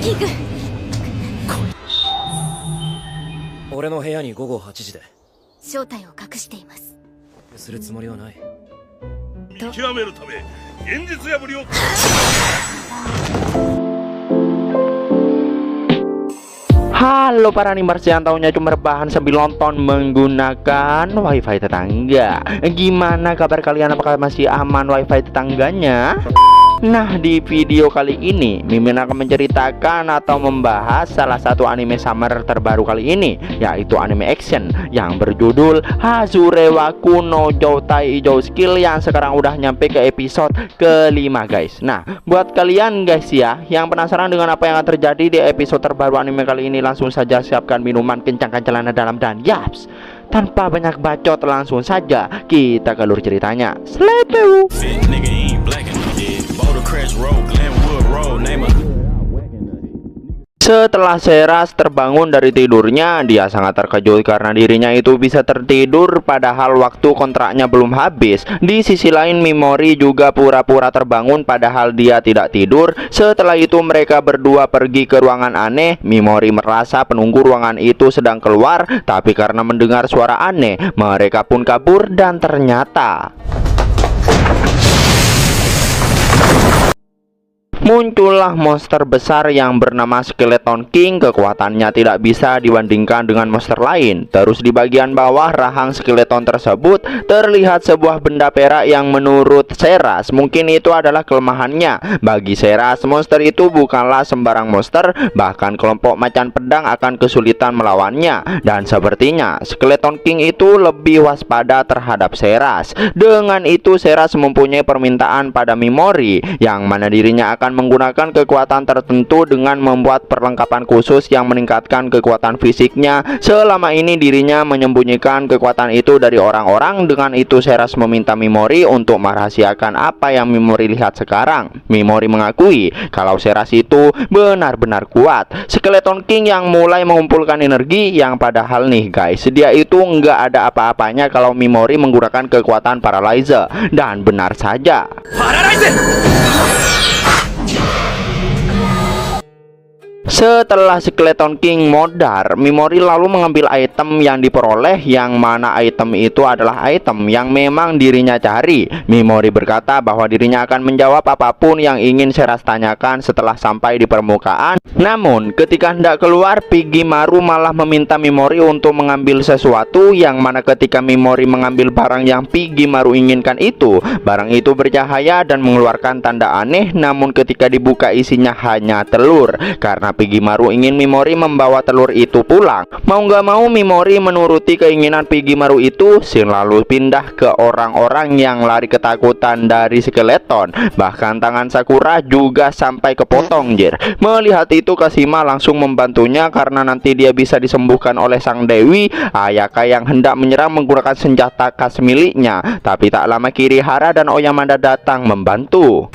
キング。俺の部屋に午後8時で正体を隠しています。するつもりはない。見極めるため現実破りを。Halo para animers yang tahunya cuma rebahan sambil nonton menggunakan wifi tetangga. Gimana kabar kalian? Apakah masih aman wifi tetangganya? Nah, di video kali ini Mimin akan menceritakan atau membahas salah satu anime summer terbaru kali ini, yaitu anime action yang berjudul Hazurewaku no Joutai Ijou Skill yang sekarang udah nyampe ke episode kelima guys. Nah, buat kalian guys ya yang penasaran dengan apa yang akan terjadi di episode terbaru anime kali ini, langsung saja siapkan minuman, kencangkan celana dalam, dan yaps, tanpa banyak bacot langsung saja kita ke alur ceritanya. Sleepy. Setelah Seras terbangun dari tidurnya, dia sangat terkejut karena dirinya itu bisa tertidur padahal waktu kontraknya belum habis. Di sisi lain, Mimori juga pura-pura terbangun padahal dia tidak tidur. Setelah itu mereka berdua pergi ke ruangan aneh. Mimori merasa penunggu ruangan itu sedang keluar, tapi karena mendengar suara aneh, mereka pun kabur dan ternyata muncullah monster besar yang bernama Skeleton King. Kekuatannya tidak bisa dibandingkan dengan monster lain. Terus di bagian bawah rahang skeleton tersebut terlihat sebuah benda perak yang menurut Seras mungkin itu adalah kelemahannya. Bagi Seras, monster itu bukanlah sembarang monster, bahkan kelompok macan pedang akan kesulitan melawannya. Dan sepertinya Skeleton King itu lebih waspada terhadap Seras. Dengan itu Seras mempunyai permintaan pada Mimori, yang mana dirinya akan menggunakan kekuatan tertentu dengan membuat perlengkapan khusus yang meningkatkan kekuatan fisiknya. Selama ini dirinya menyembunyikan kekuatan itu dari orang-orang. Dengan itu Seras meminta Mimori untuk merahasiakan apa yang Mimori lihat sekarang. Mimori mengakui kalau Seras itu benar-benar kuat. Skeleton King yang mulai mengumpulkan energi, yang padahal nih guys, dia itu nggak ada apa-apanya kalau Mimori menggunakan kekuatan Paralyze. Dan benar saja, setelah Skeleton King modar, Mimori lalu mengambil item yang diperoleh, yang mana item itu adalah item yang memang dirinya cari. Mimori berkata bahwa dirinya akan menjawab apapun yang ingin Seras tanyakan setelah sampai di permukaan. Namun ketika hendak keluar, Pigimaru malah meminta Mimori untuk mengambil sesuatu, yang mana ketika Mimori mengambil barang yang Pigimaru inginkan itu, barang itu bercahaya dan mengeluarkan tanda aneh. Namun ketika dibuka isinya hanya telur. Karena Pigimaru ingin Mimori membawa telur itu pulang. Mau gak mau Mimori menuruti keinginan Pigimaru itu. Scene lalu pindah ke orang-orang yang lari ketakutan dari skeleton. Bahkan tangan Sakura juga sampai kepotong jir. Melihat itu Kashima langsung membantunya karena nanti dia bisa disembuhkan oleh sang dewi. Ayaka yang hendak menyerang menggunakan senjata khas miliknya. Tapi tak lama Kirihara dan Oyamada datang membantu.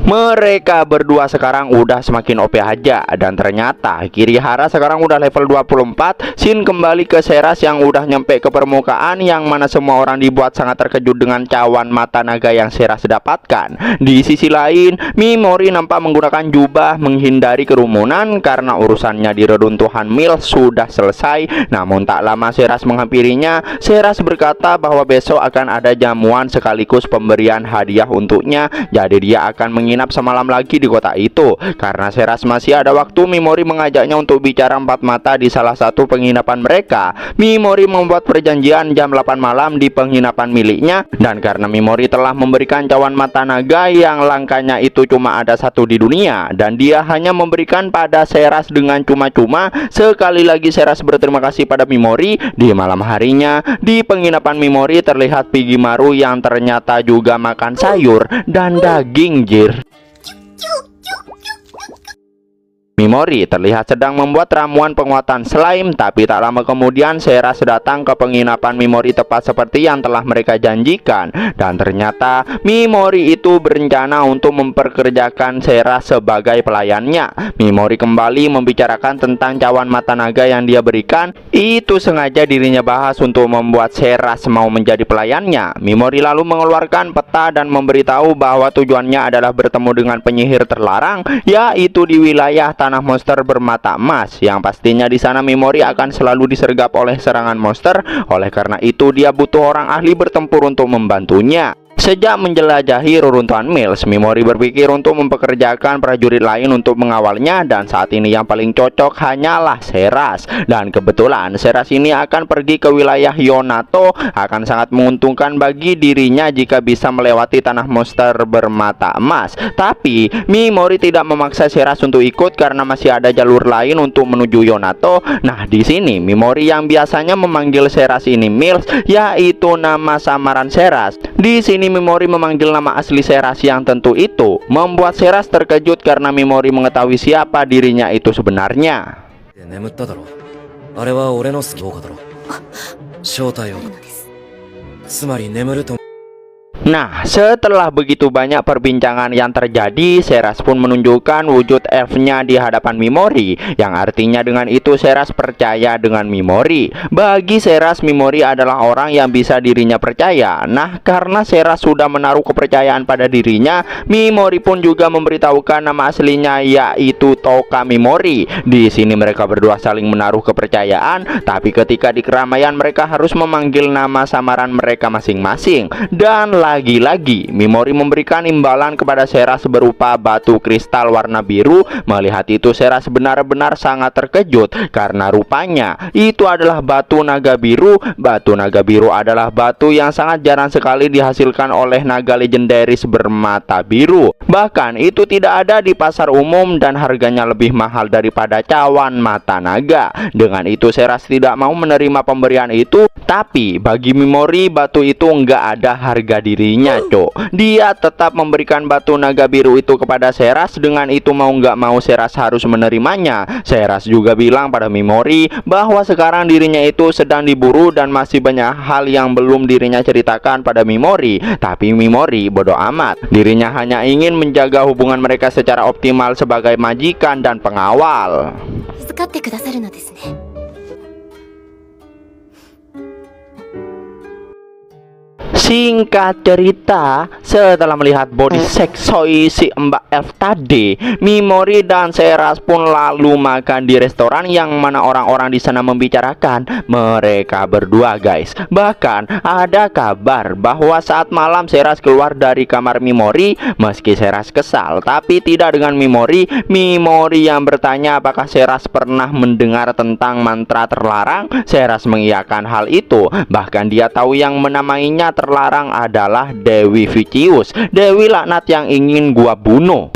Mereka berdua sekarang udah semakin OP aja. Dan ternyata Kirihara sekarang udah level 24. Scene kembali ke Seras yang udah nyampe ke permukaan, yang mana semua orang dibuat sangat terkejut dengan cawan mata naga yang Seras dapatkan. Di sisi lain, Mimori nampak menggunakan jubah menghindari kerumunan karena urusannya di reruntuhan Mill sudah selesai. Namun tak lama Seras menghampirinya. Seras berkata bahwa besok akan ada jamuan sekaligus pemberian hadiah untuknya. Jadi dia akan menginap semalam lagi di kota itu. Karena Seras masih ada waktu, Mimori mengajaknya untuk bicara empat mata di salah satu penginapan mereka. Mimori membuat perjanjian jam 8 malam di penginapan miliknya. Dan karena Mimori telah memberikan cawan mata naga yang langkanya itu cuma ada satu di dunia, dan dia hanya memberikan pada Seras dengan cuma-cuma, sekali lagi Seras berterima kasih pada Mimori. Di malam harinya di penginapan Mimori terlihat Pigimaru yang ternyata juga makan sayur dan daging jir. Mimori terlihat sedang membuat ramuan penguatan slime, tapi tak lama kemudian Seras datang ke penginapan Mimori tepat seperti yang telah mereka janjikan. Dan ternyata Mimori itu berencana untuk memperkerjakan Seras sebagai pelayannya. Mimori kembali membicarakan tentang cawan mata naga yang dia berikan. Itu sengaja dirinya bahas untuk membuat Seras mau menjadi pelayannya. Mimori lalu mengeluarkan peta dan memberitahu bahwa tujuannya adalah bertemu dengan penyihir terlarang, yaitu di wilayah tanah monster bermata emas, yang pastinya di sana Mimori akan selalu disergap oleh serangan monster. Oleh karena itu dia butuh orang ahli bertempur untuk membantunya. Sejak menjelajahi reruntuhan Mills, Mimori berpikir untuk mempekerjakan prajurit lain untuk mengawalnya, dan saat ini yang paling cocok hanyalah Seras. Dan kebetulan Seras ini akan pergi ke wilayah Yonato, akan sangat menguntungkan bagi dirinya jika bisa melewati tanah monster bermata emas. Tapi Mimori tidak memaksa Seras untuk ikut karena masih ada jalur lain untuk menuju Yonato. Nah, di sini Mimori yang biasanya memanggil Seras ini Mills, yaitu nama samaran Seras. Di sini Mimori memanggil nama asli Seras yang tentu itu membuat Seras terkejut karena Mimori mengetahui siapa dirinya itu sebenarnya. 眠っただろ。あれは俺のどうかだろ。正体を。つまり眠ると。 Nah, setelah begitu banyak perbincangan yang terjadi, Seras pun menunjukkan wujud elfnya di hadapan Mimori, yang artinya dengan itu Seras percaya dengan Mimori. Bagi Seras, Mimori adalah orang yang bisa dirinya percaya. Nah, karena Seras sudah menaruh kepercayaan pada dirinya, Mimori pun juga memberitahukan nama aslinya, yaitu Toka Mimori. Di sini mereka berdua saling menaruh kepercayaan, tapi ketika di keramaian mereka harus memanggil nama samaran mereka masing-masing. Dan lagi-lagi Mimori memberikan imbalan kepada Seras berupa batu kristal warna biru. Melihat itu Seras benar-benar sangat terkejut karena rupanya itu adalah batu naga biru. Batu naga biru adalah batu yang sangat jarang sekali dihasilkan oleh naga legendaris bermata biru. Bahkan itu tidak ada di pasar umum dan harganya lebih mahal daripada cawan mata naga. Dengan itu Seras tidak mau menerima pemberian itu, tapi bagi Mimori batu itu nggak ada harga dirinya, cok. Dia tetap memberikan batu naga biru itu kepada Seras. Dengan itu mau nggak mau Seras harus menerimanya. Seras juga bilang pada Mimori bahwa sekarang dirinya itu sedang diburu dan masih banyak hal yang belum dirinya ceritakan pada Mimori. Tapi Mimori bodoh amat. Dirinya hanya ingin menjaga hubungan mereka secara optimal sebagai majikan dan pengawal. 預かってくださるのですね。 Singkat cerita, setelah melihat body seksoi si Mbak Elf tadi, Mimori dan Seras pun lalu makan di restoran yang mana orang-orang di sana membicarakan mereka berdua, guys. Bahkan ada kabar bahwa saat malam Seras keluar dari kamar Mimori. Meski Seras kesal, tapi tidak dengan Mimori. Mimori yang bertanya apakah Seras pernah mendengar tentang mantra terlarang. Seras mengiyakan hal itu. Bahkan dia tahu yang menamainya terlarang adalah Dewi Vicious, Dewi laknat yang ingin gua bunuh.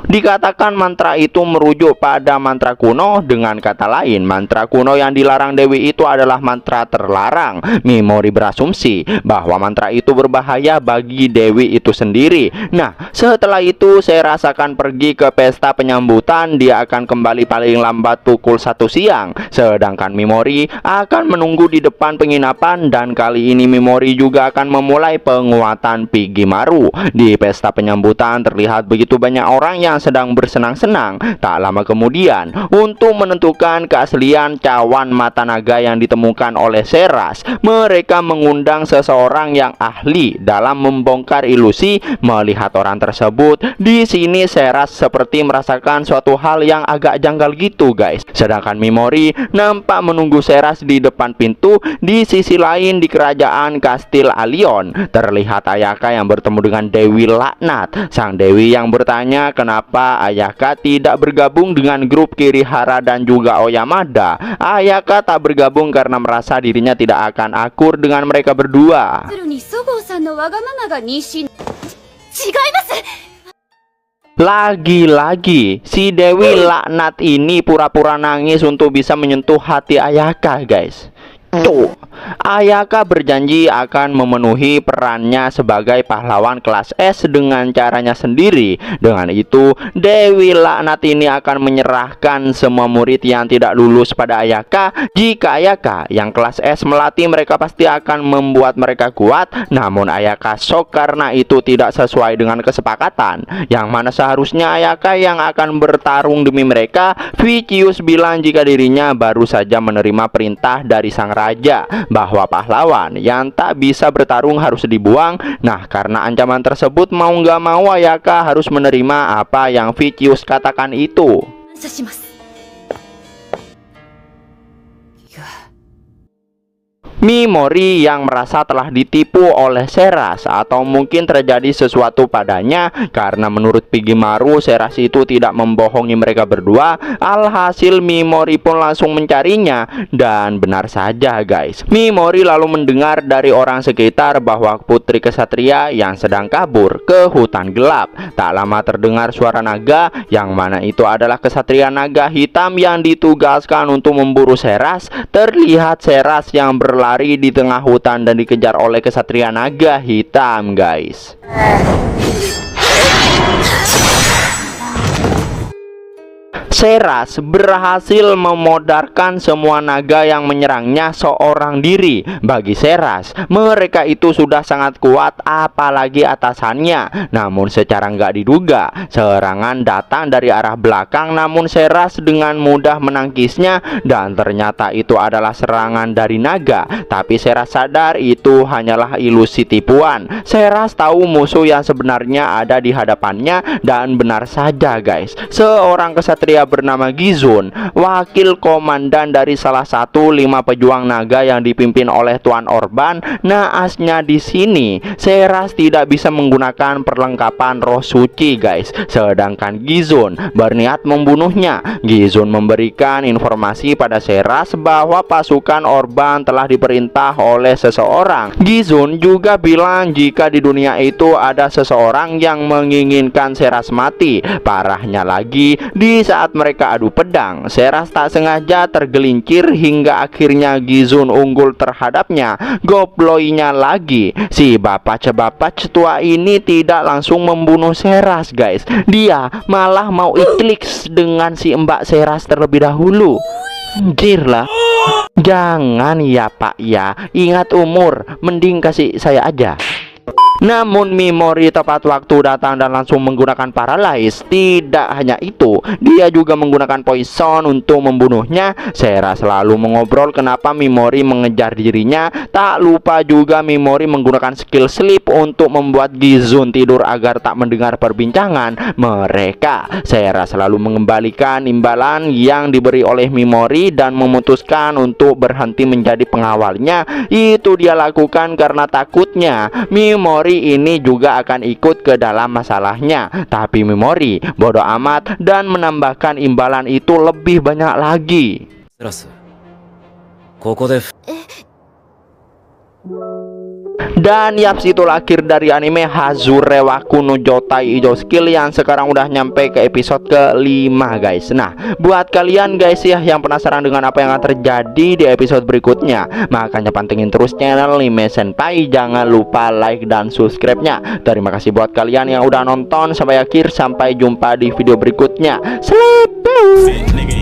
Dikatakan mantra itu merujuk pada mantra kuno. Dengan kata lain, mantra kuno yang dilarang Dewi itu adalah mantra terlarang. Mimori berasumsi bahwa mantra itu berbahaya bagi Dewi itu sendiri. Nah, setelah itu saya rasakan pergi ke pesta penyambutan. Dia akan kembali paling lambat pukul 1 siang. Sedangkan Mimori akan menunggu di depan penginapan. Dan kali ini Mimori juga akan memulai penguatan Pigimaru. Di pesta penyambutan terlihat begitu banyak orang yang sedang bersenang-senang. Tak lama kemudian, untuk menentukan keaslian cawan mata naga yang ditemukan oleh Seras, mereka mengundang seseorang yang ahli dalam membongkar ilusi. Melihat orang tersebut, di sini Seras seperti merasakan suatu hal yang agak janggal gitu, guys. Sedangkan Mimori nampak menunggu Seras di depan pintu. Di sisi lain di kerajaan Kastil Alion, terlihat Ayaka yang bertemu dengan Dewi Laknat. Sang Dewi yang bertanya kenapa Ayaka tidak bergabung dengan grup Kirihara dan juga Oyamada. Ayaka tak bergabung karena merasa dirinya tidak akan akur dengan mereka berdua. Lagi-lagi si Dewi Laknat ini pura-pura nangis untuk bisa menyentuh hati Ayaka, guys. Tuh, Ayaka berjanji akan memenuhi perannya sebagai pahlawan kelas S dengan caranya sendiri. Dengan itu, Dewi Laknat ini akan menyerahkan semua murid yang tidak lulus pada Ayaka. Jika Ayaka yang kelas S melatih mereka, pasti akan membuat mereka kuat. Namun Ayaka shock karena itu tidak sesuai dengan kesepakatan, yang mana seharusnya Ayaka yang akan bertarung demi mereka. Vicious bilang jika dirinya baru saja menerima perintah dari sang raja bahwa pahlawan yang tak bisa bertarung harus dibuang. Nah, karena ancaman tersebut, mau nggak mau Ayaka harus menerima apa yang Vicious katakan itu. Mimori yang merasa telah ditipu oleh Seras, atau mungkin terjadi sesuatu padanya karena menurut Pigimaru Seras itu tidak membohongi mereka berdua. Alhasil Mimori pun langsung mencarinya, dan benar saja guys, Mimori lalu mendengar dari orang sekitar bahwa putri kesatria yang sedang kabur ke hutan gelap. Tak lama terdengar suara naga, yang mana itu adalah kesatria naga hitam yang ditugaskan untuk memburu Seras. Terlihat Seras yang berlari di tengah hutan dan dikejar oleh kesatria naga hitam guys. Seras berhasil memodarkan semua naga yang menyerangnya seorang diri. Bagi Seras, mereka itu sudah sangat kuat, apalagi atasannya. Namun secara nggak diduga, serangan datang dari arah belakang, namun Seras dengan mudah menangkisnya, dan ternyata itu adalah serangan dari naga. Tapi Seras sadar itu hanyalah ilusi tipuan. Seras tahu musuh yang sebenarnya ada di hadapannya, dan benar saja guys, seorang kesatria bernama Gizun, wakil komandan dari salah satu 5 pejuang naga yang dipimpin oleh Tuan Orban. Naasnya di sini, Seras tidak bisa menggunakan perlengkapan roh suci guys, sedangkan Gizun berniat membunuhnya. Gizun memberikan informasi pada Seras bahwa pasukan Orban telah diperintah oleh seseorang. Gizun juga bilang jika di dunia itu ada seseorang yang menginginkan Seras mati. Parahnya lagi, di saat mereka adu pedang, Seras tak sengaja tergelincir hingga akhirnya Gizun unggul terhadapnya. Goploinya lagi, si bapak tua ini tidak langsung membunuh Seras guys. Dia malah mau ikliks dengan si Mbak Seras terlebih dahulu. Anjir lah. Jangan ya pak ya, ingat umur, mending kasih saya aja. Namun Mimori tepat waktu datang dan langsung menggunakan paralyze. Tidak hanya itu, dia juga menggunakan poison untuk membunuhnya. Seras selalu mengobrol kenapa Mimori mengejar dirinya. Tak lupa juga Mimori menggunakan skill sleep untuk membuat Gizun tidur agar tak mendengar perbincangan mereka. Seras selalu mengembalikan imbalan yang diberi oleh Mimori dan memutuskan untuk berhenti menjadi pengawalnya. Itu dia lakukan karena takutnya Mimori ini juga akan ikut ke dalam masalahnya. Tapi Mimori bodoh amat dan menambahkan imbalan itu lebih banyak lagi. セラス、ここで Dan yaps, itulah akhir dari anime Hazure wa Kuno Jotai Ijo Skill yang sekarang udah nyampe ke episode ke-5 guys. Nah, buat kalian guys ya yang penasaran dengan apa yang akan terjadi di episode berikutnya, makanya pantengin terus channel Anime Senpai. Jangan lupa like dan subscribe-nya. Terima kasih buat kalian yang udah nonton sampai akhir. Sampai jumpa di video berikutnya. Sleep.